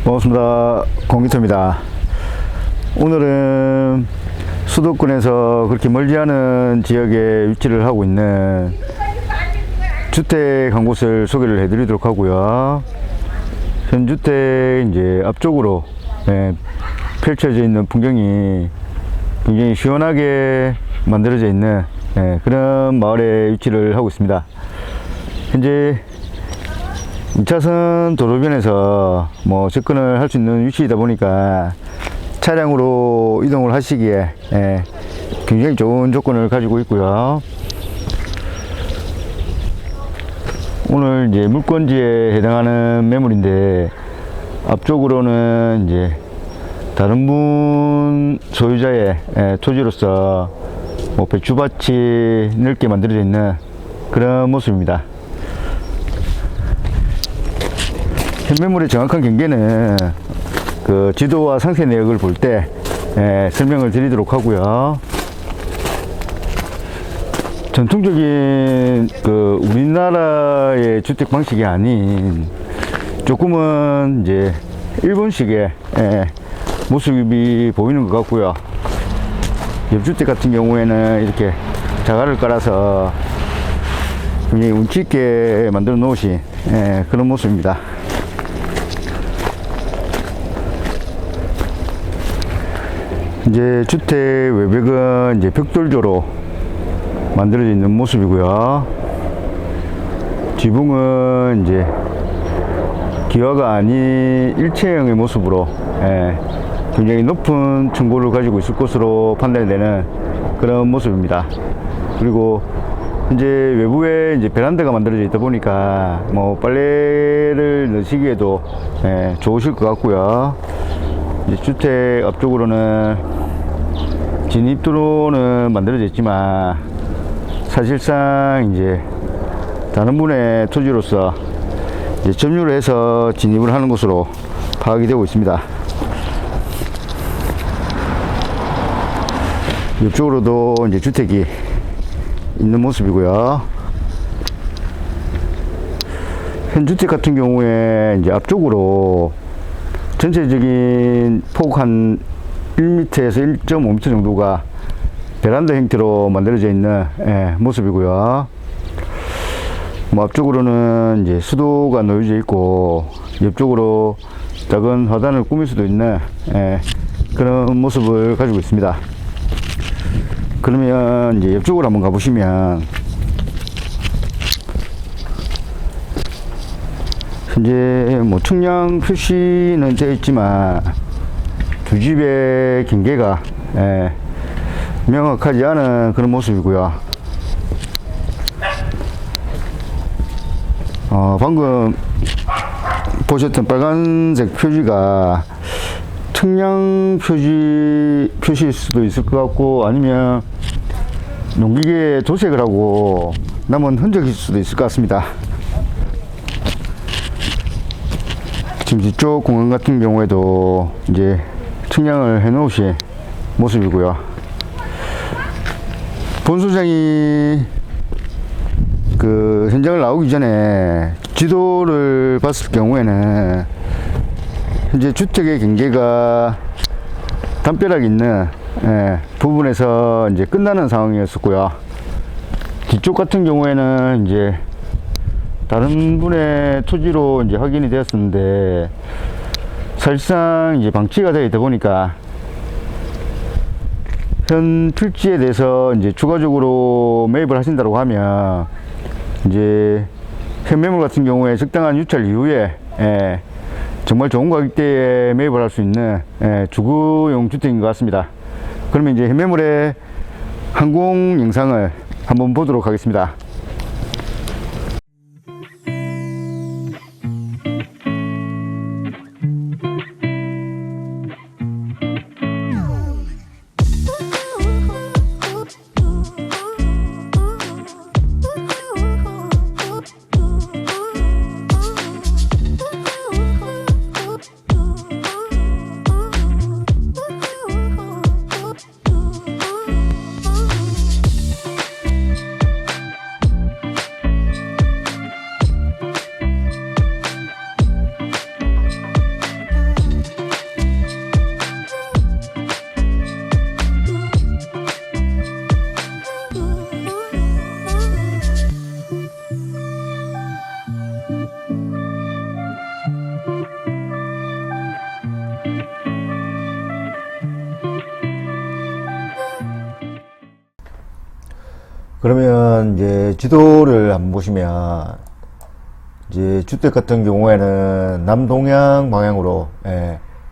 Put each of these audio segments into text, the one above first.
반갑습니다. 공기토입니다. 오늘은 수도권에서 그렇게 멀지 않은 지역에 위치를 하고 있는 주택 한 곳을 소개를 해드리도록 하고요. 현 주택 이제 앞쪽으로 펼쳐져 있는 풍경이 굉장히 시원하게 만들어져 있는 그런 마을에 위치를 하고 있습니다. 현재 2차선 도로변에서 접근을 할 수 있는 위치이다 보니까 차량으로 이동을 하시기에 굉장히 좋은 조건을 가지고 있고요. 오늘 이제 물건지에 해당하는 매물인데, 앞쪽으로는 이제 다른 분 소유자의 토지로서 배추밭이 넓게 만들어져 있는 그런 모습입니다. 현 매물의 정확한 경계는 그 지도와 상세 내역을 볼 때 설명을 드리도록 하고요. 전통적인 그 우리나라의 주택 방식이 아닌 조금은 이제 일본식의 모습이 보이는 것 같고요. 옆주택 같은 경우에는 이렇게 자갈을 깔아서 굉장히 운치 있게 만들어 놓으신 그런 모습입니다. 이제 주택 외벽은 이제 벽돌조로 만들어져 있는 모습이고요. 지붕은 이제 기와가 아닌 일체형의 모습으로 굉장히 높은 층고를 가지고 있을 것으로 판단이 되는 그런 모습입니다. 그리고 현재 외부에 이제 베란다가 만들어져 있다 보니까 빨래를 넣으시기에도 좋으실 것 같고요. 이제 주택 앞쪽으로는 진입도로는 만들어져 있지만 사실상 이제 다른 분의 토지로서 이제 점유를 해서 진입을 하는 것으로 파악이 되고 있습니다. 이쪽으로도 이제 주택이 있는 모습이고요. 현 주택 같은 경우에 이제 앞쪽으로 전체적인 폭 한 1m에서 1.5m 정도가 베란다 형태로 만들어져 있는 모습이고요. 앞쪽으로는 이제 수도가 놓여져 있고, 옆쪽으로 작은 화단을 꾸밀 수도 있는 그런 모습을 가지고 있습니다. 그러면 이제 옆쪽으로 한번 가보시면, 현재 측량 표시는 되어 있지만 두 집의 경계가 명확하지 않은 그런 모습이고요. 방금 보셨던 빨간색 표지가 측량 표시일 수도 있을 것 같고, 아니면 농기계에 도색을 하고 남은 흔적일 수도 있을 것 같습니다. 지금 뒤쪽 공간 같은 경우에도 이제 측량을 해 놓으신 모습이고요. 본소장이 그 현장을 나오기 전에 지도를 봤을 경우에는 현재 주택의 경계가 담벼락 있는 부분에서 이제 끝나는 상황이었었고요. 뒤쪽 같은 경우에는 이제 다른 분의 토지로 이제 확인이 되었었는데, 사실상 이제 방치가 되어 있다 보니까 현 필지에 대해서 이제 추가적으로 매입을 하신다고 하면 이제 현 매물 같은 경우에 적당한 유찰 이후에 정말 좋은 가격대에 매입을 할 수 있는 주거용 주택인 것 같습니다. 그러면 이제 현 매물의 항공 영상을 한번 보도록 하겠습니다. 그러면 이제 지도를 한번 보시면 이제 주택 같은 경우에는 남동향 방향으로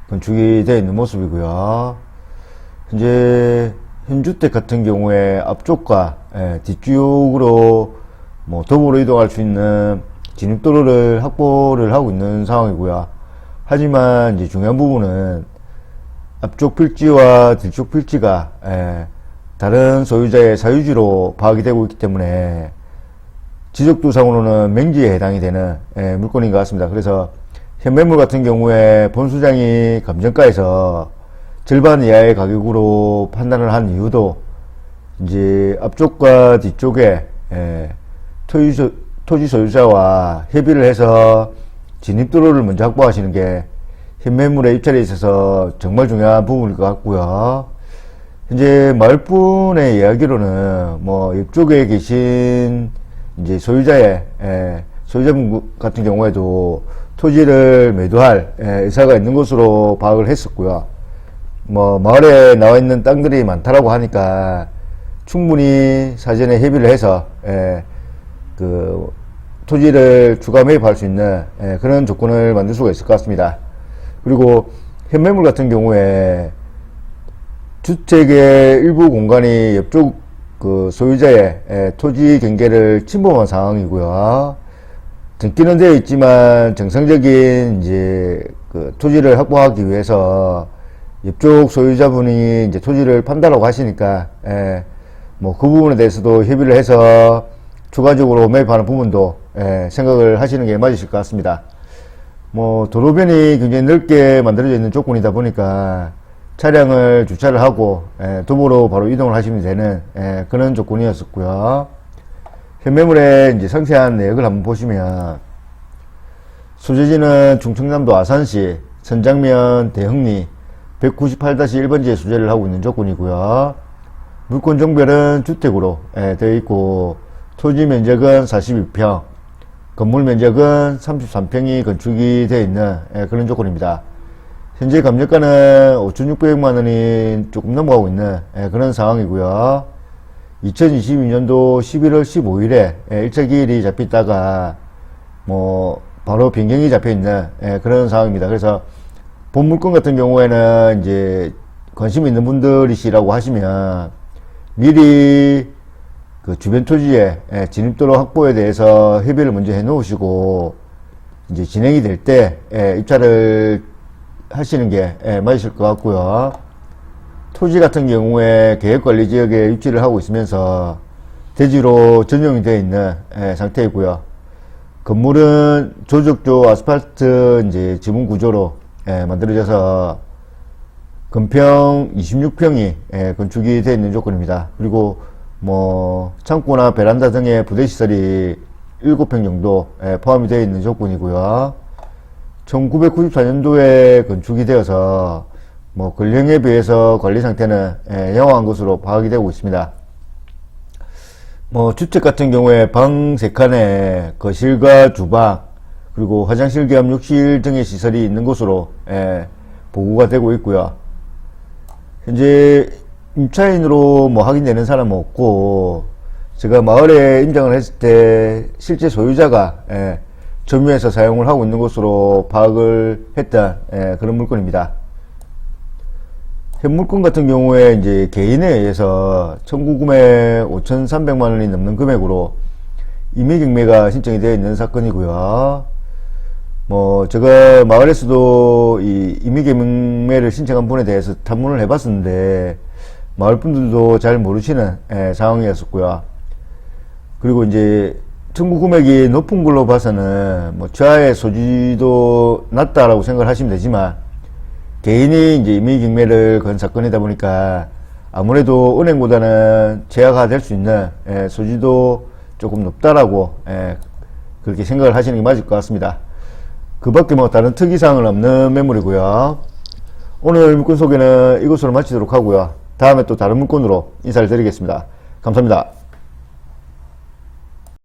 건축이 되어 있는 모습이고요. 이제 현주택 같은 경우에 앞쪽과 뒷쪽으로 뭐 도보로 이동할 수 있는 진입도로를 확보를 하고 있는 상황이고요. 하지만 이제 중요한 부분은 앞쪽 필지와 뒤쪽 필지가 다른 소유자의 사유지로 파악이 되고 있기 때문에 지적도상으로는 맹지에 해당이 되는 물건인 것 같습니다. 그래서 현매물 같은 경우에 본수장이 감정가에서 절반 이하의 가격으로 판단을 한 이유도 이제 앞쪽과 뒤쪽에 토지 소유자와 협의를 해서 진입도로를 먼저 확보하시는 게 현매물의 입찰에 있어서 정말 중요한 부분일 것 같고요. 현재 마을분의 이야기로는 뭐 옆쪽에 계신 이제 소유자분 같은 경우에도 토지를 매도할 의사가 있는 것으로 파악을 했었고요. 뭐 마을에 나와 있는 땅들이 많다라고 하니까 충분히 사전에 협의를 해서 그 토지를 추가 매입할 수 있는 그런 조건을 만들 수가 있을 것 같습니다. 그리고 현매물 같은 경우에 주택의 일부 공간이 옆쪽 그 소유자의 토지 경계를 침범한 상황이고요. 등기는 되어 있지만 정상적인 이제 그 토지를 확보하기 위해서 옆쪽 소유자분이 이제 토지를 판다라고 하시니까 뭐 그 부분에 대해서도 협의를 해서 추가적으로 매입하는 부분도 생각을 하시는 게 맞으실 것 같습니다. 뭐 도로변이 굉장히 넓게 만들어져 있는 조건이다 보니까 차량을 주차를 하고 도보로 바로 이동을 하시면 되는 그런 조건이었었고요. 현매물의 이제 상세한 내역을 한번 보시면 소재지는 충청남도 아산시 선장면 대흥리 198-1번지에 소재를 하고 있는 조건이고요. 물권 종별은 주택으로 되어 있고 토지 면적은 42평, 건물 면적은 33평이 건축이 되어 있는 그런 조건입니다. 현재 감정가는 5,600만원이 조금 넘어가고 있는 그런 상황이고요. 2022년도 11월 15일에 1차 기일이 잡혔다가 뭐 바로 변경이 잡혀 있는 그런 상황입니다. 그래서 본 물건 같은 경우에는 이제 관심 있는 분들이시라고 하시면 미리 그 주변 토지의 진입도로 확보에 대해서 협의를 먼저 해 놓으시고 이제 진행이 될 때 입찰을 하시는 게 맞으실 것 같고요. 토지 같은 경우에 계획관리지역에 입지를 하고 있으면서 대지로 전용이 되어 있는 상태이고요. 건물은 조적조 아스팔트 이제 지붕 구조로 만들어져서 건평 26평이 건축이 되어 있는 조건입니다. 그리고 뭐 창고나 베란다 등의 부대시설이 7평 정도 포함이 되어 있는 조건이고요. 1994년도에 건축이 되어서 뭐 근령에 비해서 관리 상태는 양호한 것으로 파악이 되고 있습니다. 뭐 주택 같은 경우에 방 3칸에 거실과 주방 그리고 화장실 겸 욕실 등의 시설이 있는 것으로 보고가 되고 있고요. 현재 임차인으로 뭐 확인되는 사람은 없고 제가 마을에 임장을 했을 때 실제 소유자가 점유해서 사용을 하고 있는 것으로 파악을 했던 그런 물건입니다. 현 물건 같은 경우에 이제 개인에 의해서 청구 구매 5,300만원이 넘는 금액으로 임의경매가 신청이 되어 있는 사건이고요. 뭐 제가 마을에서도 이 임의경매를 신청한 분에 대해서 탐문을 해봤었는데 마을 분들도 잘 모르시는 상황이었었고요. 그리고 이제 청구 금액이 높은 걸로 봐서는 뭐 저하의 소지도 낮다라고 생각을 하시면 되지만 개인이 이제 임의경매를 건 사건이다 보니까 아무래도 은행보다는 제하가 될 수 있는 소지도 조금 높다라고 그렇게 생각을 하시는 게 맞을 것 같습니다. 그 밖에 뭐 다른 특이사항은 없는 매물이고요. 오늘 물건 소개는 이것으로 마치도록 하고요. 다음에 또 다른 물건으로 인사를 드리겠습니다. 감사합니다.